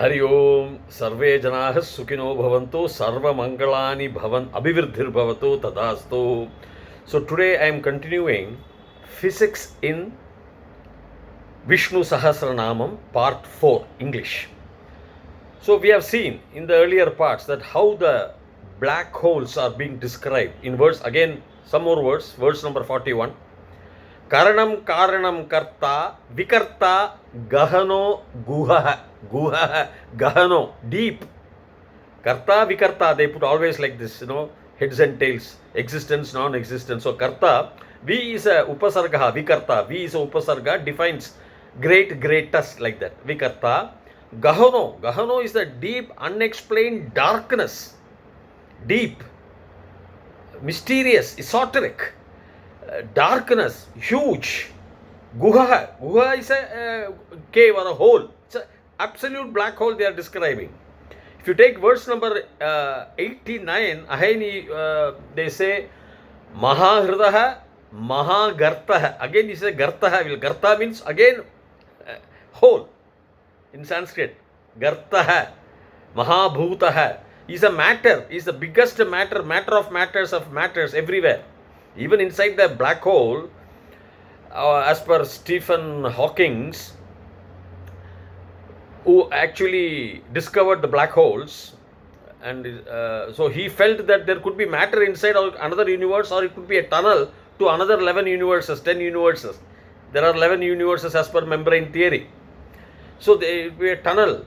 Hari Om Sarve Janah Sukhino Bhavantu Sarva Mangalani Bhavan Abhivirdhir Bhavatu Tadastu. So today I am continuing physics in Vishnu Sahasranamam part 4 English. So we have seen in the earlier parts that how the black holes are being described in verse, again some more words, verse number 41. Karanam Karanam Karta Vikarta Gahano Guha Gahano, deep. Karta Vikarta, they put always like this, heads and tails, existence, non-existence. So Karta, V is a Upasarga, Vikarta, V is a Upasarga, defines greatest, like that. Vikarta. Gahano is the deep, unexplained darkness. Deep, mysterious, esoteric, darkness, huge. Guha is a cave or a hole. It's an absolute black hole they are describing. If you take verse number 89, they say Mahahridaha, Mahagartaha. Again he says Gartaha. Garta means again hole in Sanskrit. Gartaha, Mahabhutaha. Is a matter, is the biggest matter of matters everywhere. Even inside the black hole, as per Stephen Hawking, who actually discovered the black holes, and so he felt that there could be matter inside another universe, or it could be a tunnel to another 11 universes, 10 universes. There are 11 universes as per membrane theory. So there will be a tunnel,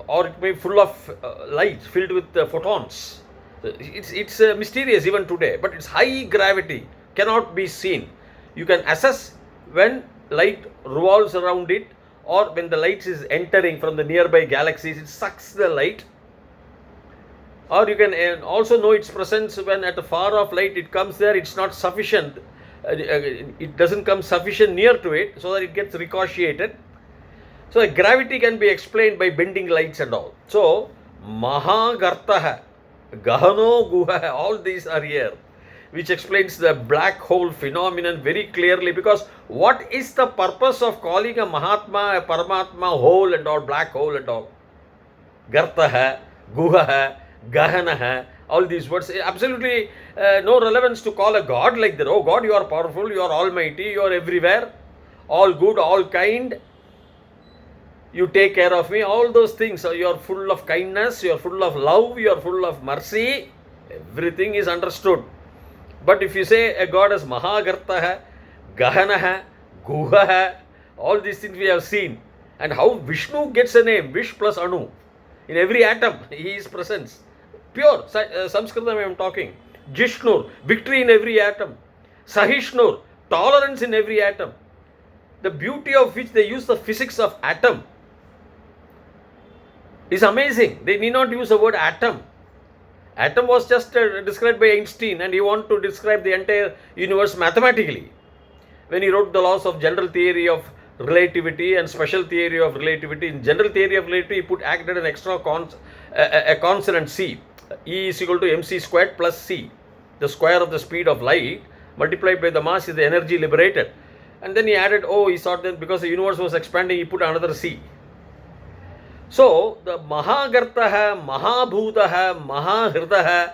or it may be full of light filled with photons. It's mysterious even today, but it's high gravity, cannot be seen. You can assess when light revolves around it, or when the light is entering from the nearby galaxies, it sucks the light. Or you can also know its presence when at a far off light it comes there, it's not sufficient. It doesn't come sufficient near to it, so that it gets ricocheted. So gravity can be explained by bending lights and all. So Mahagartaha, Gahano Guha, all these are here, which explains the black hole phenomenon very clearly. Because what is the purpose of calling a Mahatma, a Paramatma hole and all, black hole and all? Gartaha, Guha, Gahanaha, all these words, absolutely no relevance to call a God like that. Oh God, you are powerful, you are almighty, you are everywhere, all good, all kind. You take care of me, all those things. So you are full of kindness, you are full of love, you are full of mercy. Everything is understood. But if you say a God as Mahagartaha, Gahanaha, Guhaha, all these things we have seen. And how Vishnu gets a name, Vish plus Anu. In every atom, he is present. Pure Sanskritam I am talking. Jishnur, victory in every atom. Sahishnur, tolerance in every atom. The beauty of which they use the physics of atom is amazing. They need not use the word atom. Atom was just described by Einstein, and he wanted to describe the entire universe mathematically. When he wrote the laws of general theory of relativity and special theory of relativity, in general theory of relativity, he added an extra a consonant c. E is equal to mc squared plus c. The square of the speed of light multiplied by the mass is the energy liberated. And then he added, he thought that because the universe was expanding, he put another c. So, the Mahagartaha, Mahabhutaha, Mahahridaha,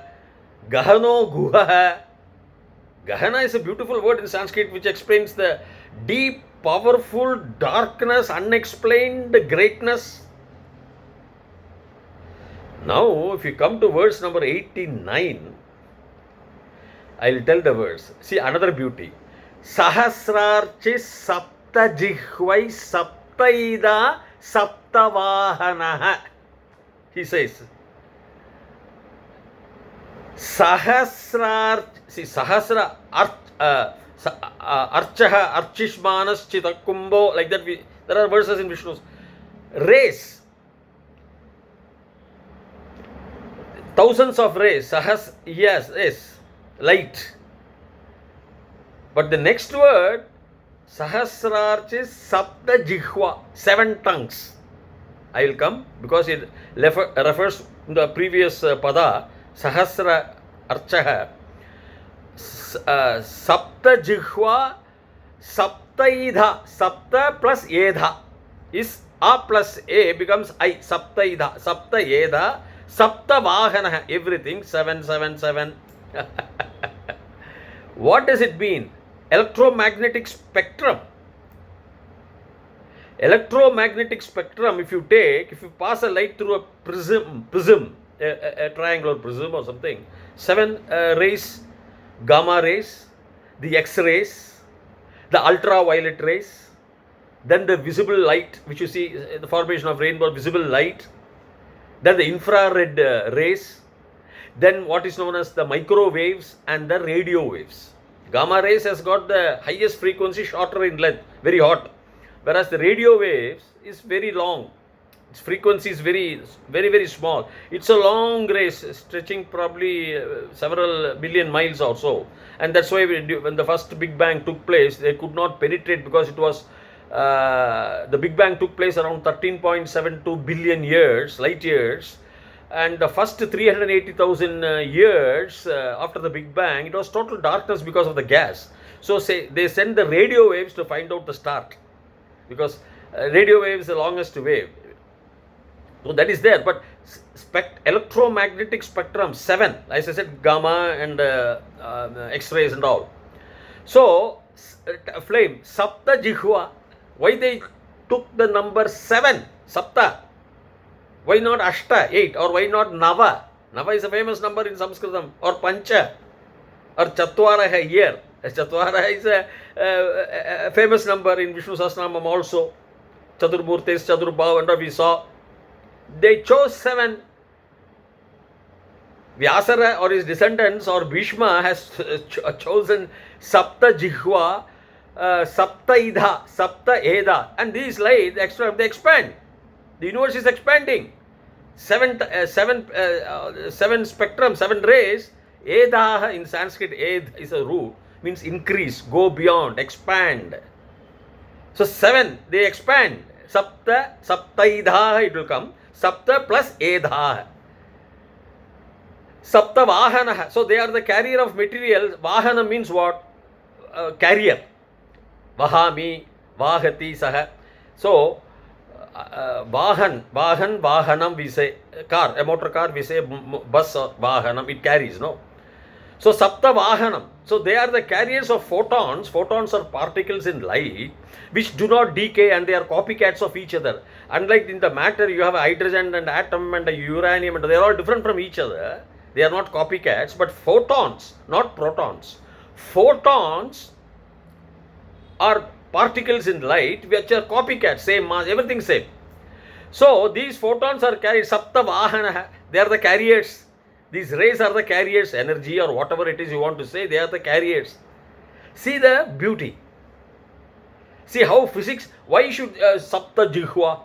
Gahano Guhaha. Gahana is a beautiful word in Sanskrit which explains the deep, powerful darkness, unexplained greatness. Now, if you come to verse number 89, I will tell the verse. See, another beauty. Sahasrarchi sapta jihvai saptaida saptavahanaha. He says, Sahasra archaha archishmanas chitakumbo, like that. There are verses in Vishnu's. Rays, thousands of rays, yes, light. But the next word, Sahasrarchis Sapta Jihva, 7 tongues. I will come because it refers to the previous pada, Sahasra Archaha. Sapta Jihva, Saptaidha, Sapta plus Edha is A plus A becomes I. Sapta Ida. Sapta Eda. Sapta Vahana. Everything. 777. What does it mean? Electromagnetic spectrum. Electromagnetic spectrum, if you pass a light through a prism, a triangular prism or something, 7 rays, gamma rays, the X-rays, the ultraviolet rays, then the visible light, which you see, the formation of rainbow, visible light, then the infrared rays, then what is known as the microwaves and the radio waves. Gamma rays has got the highest frequency, shorter in length, very hot. Whereas the radio waves is very long. Its frequency is very, very, very small. It's a long race stretching probably several billion miles or so. And that's why when the first Big Bang took place, they could not penetrate because it was, the Big Bang took place around 13.72 billion years, light years. And the first 380,000 years after the Big Bang, it was total darkness because of the gas. So they sent the radio waves to find out the start. Because radio wave is the longest wave. So that is there. But electromagnetic spectrum, 7. As I said, gamma and X-rays and all. So, flame, Sapta Jihva. Why they took the number 7? Sapta. Why not Ashta, 8? Or why not Nava? Nava is a famous number in Sanskritam. Or Pancha. Or Chatvaraha, year. Chatvara is a famous number in Vishnu sahasranamam also. Chaturmurtis, Chaturbhav, and we saw. They chose 7. Vyasara or his descendants or Bhishma has chosen Sapta Jihva, Sapta Idha, Sapta Eda. And these light, they expand. The universe is expanding. 7 spectrum, 7 rays. Edaha in Sanskrit, Ed is a root. Means increase, go beyond, expand. So 7, they expand. Sapta, Saptaidha it will come. Sapta plus Edha. Sapta Vahana. So they are the carrier of material. Vahana means what? Carrier. Vahami, Vahati, Saha. So Vahanam we say. Car, a motor car we say bus or Vahanam, it carries, no? So Sapta Vahanam. So they are the carriers of photons. Photons are particles in light which do not decay and they are copycats of each other. Unlike in the matter, you have a hydrogen and atom and a uranium and they are all different from each other. They are not copycats, but photons, not protons. Photons are particles in light which are copycats, same mass, everything same. So these photons are carried, Sapta Vahana, they are the carriers. These rays are the carriers, energy or whatever it is you want to say, they are the carriers. See the beauty. See how physics, why should Sapta Jihva?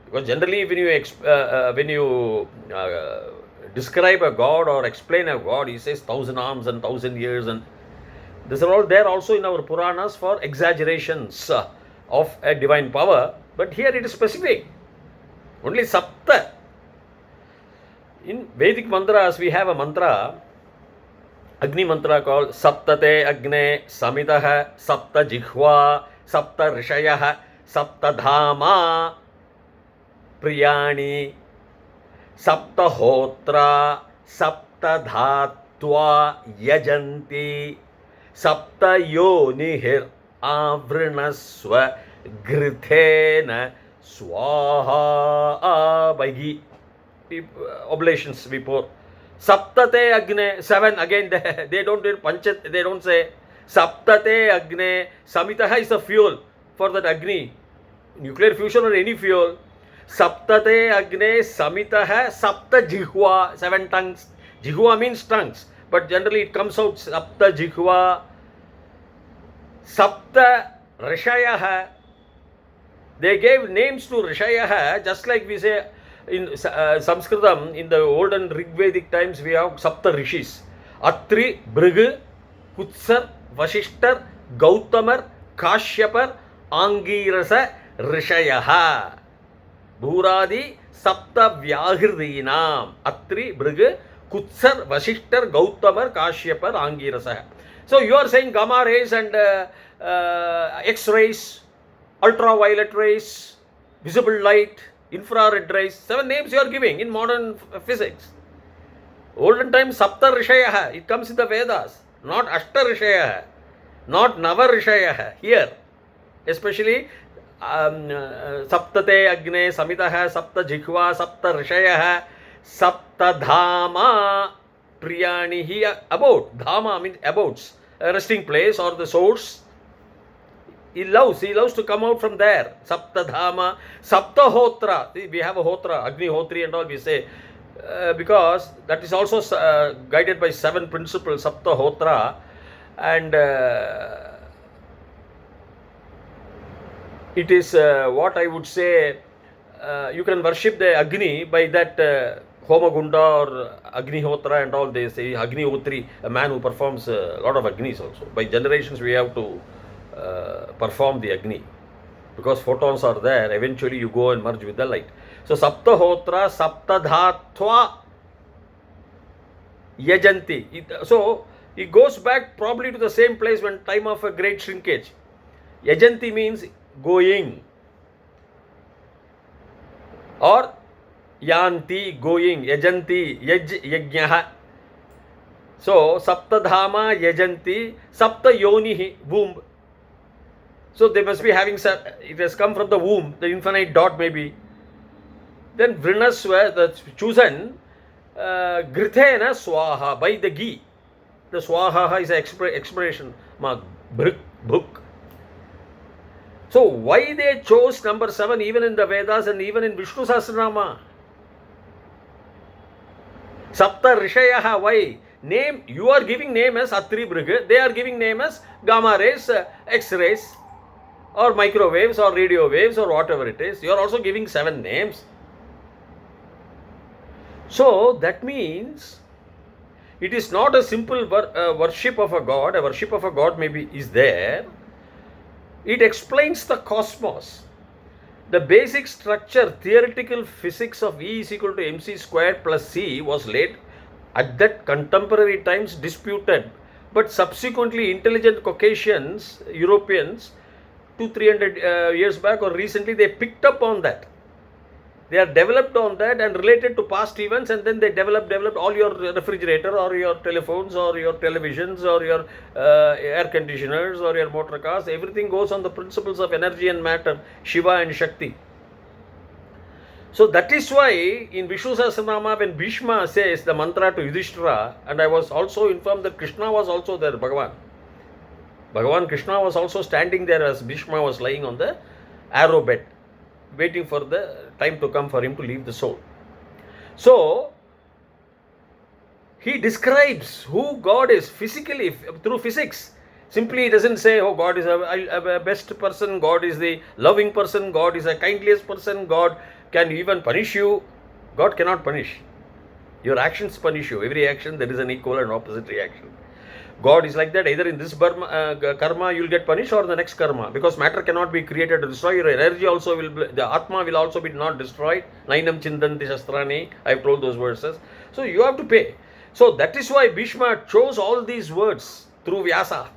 Because generally when you describe a god or explain a god, he says 1,000 arms and 1,000 years, and these are all there also in our Puranas for exaggerations of a divine power. But here it is specific. Only Sapta. In Vedic mantras, we have a mantra, Agni mantra called Saptate Agne Samitaha Sapta Jihva Sapta Rishayaha Sapta Dhama Priyani Sapta Hotra Sapta Dhatva Yajanti Sapta Yonihir Avrinaswa Grithena Swaha Bhagi. Oblations we pour. Saptate Agne, 7 again they don't do Panchat, they don't say Saptate Agne. Samitaha is a fuel for that Agni, nuclear fusion or any fuel. Saptate Agne Samitaha Sapta Jihva, 7 tongues. Jihva means tongues, but generally it comes out Sapta Jihva. Sapta Rishayaha. They gave names to Rishayaha just like we say in Sanskritam, in the olden Rigvedic times, we have Sapta Rishis. Atri, Bhrigu, Kutsar, Vashishtar, Gautamar, Kashyapar, Angirasa, Rishayaha. Bhuradi, Sapta Vyahridinam. Atri, Bhrigu, Kutsar, Vashishtar, Gautamar, Kashyapar, Angirasa. So you are saying gamma rays and X-rays, ultraviolet rays, visible light, infrared rays. 7 names you are giving in modern physics. Olden times, Sapta Rishayah, it comes in the Vedas, not Ashta Rishayah, not Nava Rishayah. Here, especially Saptate Agne Samitaha, Sapta Jikhva, Sapta Rishayah, Sapta Dhama Priyani. Here, about. Dhama means abouts, a resting place or the source. He loves to come out from there. Sapta Dhama, Sapta Hotra. See, we have a Hotra, Agni Hotri and all we say. Because that is also guided by 7 principles, Sapta Hotra, and it is what I would say, you can worship the Agni by that Homagunda or Agni Hotra and all. They say Agni Hotri, a man who performs a lot of Agnis also. By generations we have to perform the Agni, because photons are there, eventually you go and merge with the light. So Sapta Hotra, Sapta Dhatva Yajanti. So it goes back probably to the same place when time of a great shrinkage. Yajanti means going, or Yanti, going, Yajanti, Yajnyaha. So Saptadhama Yajanti, Sapta Yonihi, womb. So they must be having, it has come from the womb, the infinite dot maybe. Then Vrinaswa, the chosen, Grithena Swaha, by the ghee. The Swaha is an expression, book. So why they chose number 7 even in the Vedas and even in Vishnu Sahasranama? Sapta Rishayaha, why? Name, you are giving name as Atri Brigade, they are giving name as gamma rays, X-rays, or microwaves, or radio waves, or whatever it is. You are also giving 7 names. So that means it is not a simple worship of a god. A worship of a god maybe is there. It explains the cosmos. The basic structure, theoretical physics of E is equal to mc squared plus c was laid at that contemporary times disputed. But subsequently intelligent Caucasians, Europeans, 200-300 years back or recently, they picked up on that. They are developed on that and related to past events, and then they developed all your refrigerator or your telephones or your televisions or your air conditioners or your motor cars. Everything goes on the principles of energy and matter, Shiva and Shakti. So that is why in Vishnu Sahasranama, when Bhishma says the mantra to Yudhishthira, and I was also informed that Krishna was also there, Bhagavan Krishna was also standing there as Bhishma was lying on the arrow bed, waiting for the time to come for him to leave the soul. So he describes who God is physically through physics. Simply he doesn't say, oh, God is a best person, God is the loving person, God is a kindliest person, God can even punish you. God cannot punish. Your actions punish you. Every action there is an equal and opposite reaction. God is like that. Either in this karma you will get punished, or the next karma, because matter cannot be created or destroyed. Your energy also the Atma will also be not destroyed. Nainam Chindanti Shastrani, I have told those verses. So you have to pay. So that is why Bhishma chose all these words through Vyasa.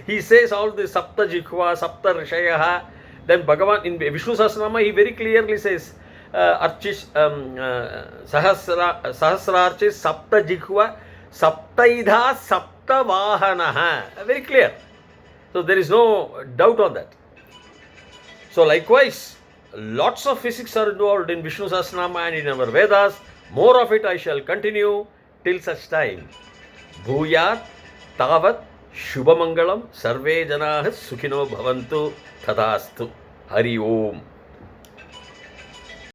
He says all this Sapta Jikhva, Sapta Rishayaha. Then Bhagavan in Vishnu Sahasranama, he very clearly says Archish Sahasrarchis Sapta Jikhva Saptaidha Sapta Vahanaha. Very clear. So there is no doubt on that. So likewise, lots of physics are involved in Vishnu Sahasranama and in our Vedas. More of it I shall continue till such time. Bhuyat Tavat Shubhamangalam Sarve Janah Sukhino Bhavantu Tadastu. Hari Om.